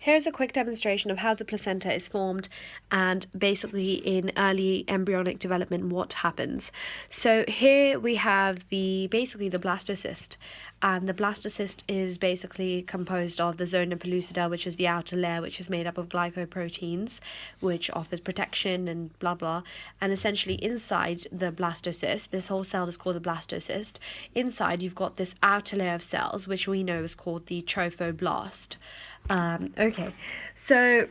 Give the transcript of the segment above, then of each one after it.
Here's a quick demonstration of how the placenta is formed and basically in early embryonic development what happens. So here we have basically the blastocyst, and the blastocyst is basically composed of the zona pellucida, which is the outer layer, which is made up of glycoproteins, which offers protection and blah blah. And essentially inside the blastocyst, this whole cell is called the blastocyst. Inside you've got this outer layer of cells, which we know is called the trophoblast. Okay, so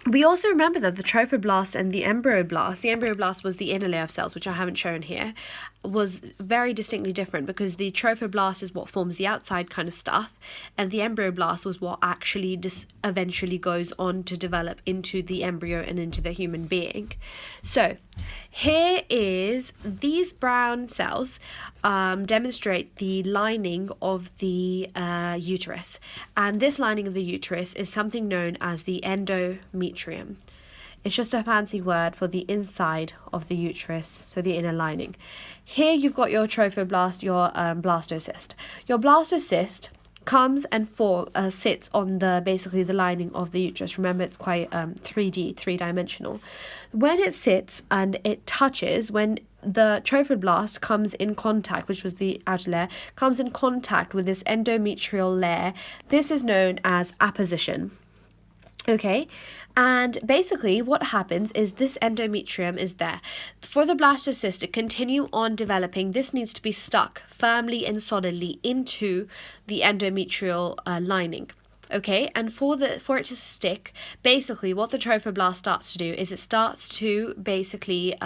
we also remember that the trophoblast and the embryoblast was the inner layer of cells, which I haven't shown here, was very distinctly different, because the trophoblast is what forms the outside kind of stuff, and the embryoblast was what actually eventually goes on to develop into the embryo and into the human being. So here is these brown cells demonstrate the lining of the uterus, and this lining of the uterus is something known as the endometrium. It's just a fancy word for the inside of the uterus, so the inner lining. Here you've got your trophoblast, your blastocyst. Your blastocyst comes and sits on basically the lining of the uterus. Remember, it's quite 3D, three-dimensional. When it sits and it touches, when the trophoblast comes in contact, which was the outer layer, comes in contact with this endometrial layer, this is known as apposition. Okay, and basically what happens is this endometrium is there. For the blastocyst to continue on developing, this needs to be stuck firmly and solidly into the endometrial lining. Okay, and for it to stick, basically what the trophoblast starts to do is it starts to basically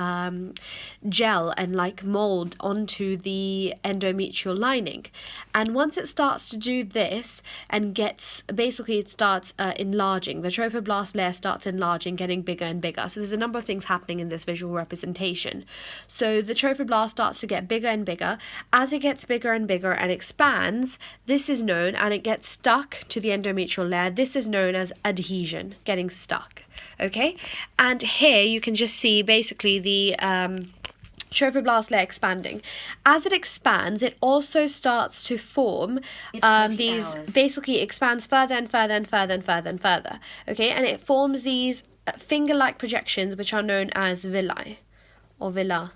gel and like mold onto the endometrial lining. And once it starts to do this and it starts enlarging, the trophoblast layer starts enlarging, getting bigger and bigger. So there's a number of things happening in this visual representation. So the trophoblast starts to get bigger and bigger. As it gets bigger and bigger and expands, this is known, and it gets stuck to the endometrial layer, this is known as adhesion, getting stuck. Okay, and here you can just see basically the trophoblast layer expanding. As it expands, it also starts to form basically expands further and further and further and further and further. Okay, and it forms these finger-like projections, which are known as villi or villa,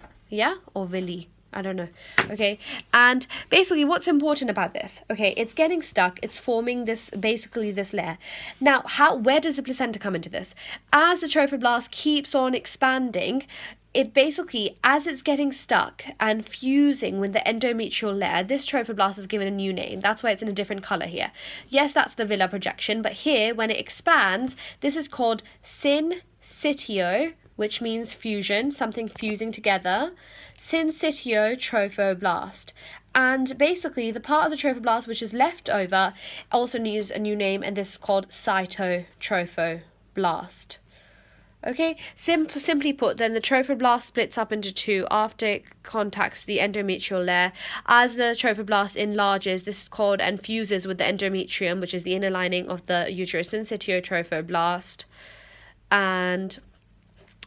or villi. I don't know. Okay, and basically what's important about this, okay, it's getting stuck, it's forming this layer. Now, where does the placenta come into this? As the trophoblast keeps on expanding, it basically, as it's getting stuck and fusing with the endometrial layer, this trophoblast is given a new name. That's why it's in a different color here. Yes, that's the villa projection, but here, when it expands, this is called syncytial, which means fusion, something fusing together, syncytial trophoblast. And basically, the part of the trophoblast which is left over also needs a new name, and this is called cytotrophoblast. Okay, simply put, then the trophoblast splits up into two after it contacts the endometrial layer. As the trophoblast enlarges, this is called and fuses with the endometrium, which is the inner lining of the uterus, syncytial trophoblast, and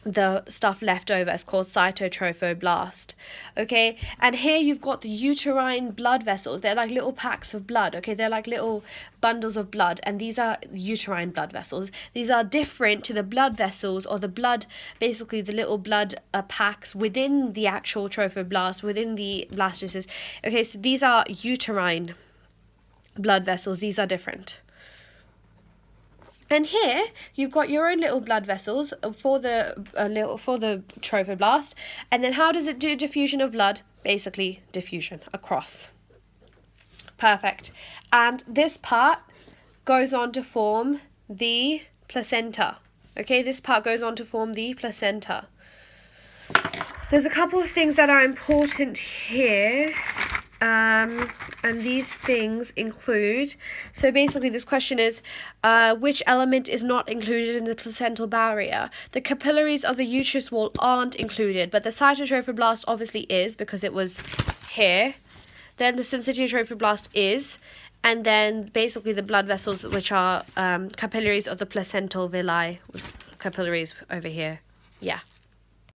the stuff left over is called cytotrophoblast. Okay, and here you've got the uterine blood vessels. They're like little packs of blood. Okay, they're like little bundles of blood, and these are uterine blood vessels. These are different to the blood vessels, or the blood, basically the little blood packs within the actual trophoblast, within the blastocyst. Okay, so these are uterine blood vessels. These are different. And here you've got your own little blood vessels for the trophoblast. And then how does it do diffusion of blood? Basically diffusion across. Perfect. And this part goes on to form the placenta. Okay, this part goes on to form the placenta. There's a couple of things that are important here. And these things include, so basically this question is, which element is not included in the placental barrier? The capillaries of the uterus wall aren't included, but the cytotrophoblast obviously is, because it was here. Then the syncytial trophoblast is, and then basically the blood vessels, which are capillaries of the placental villi, capillaries over here. Yeah.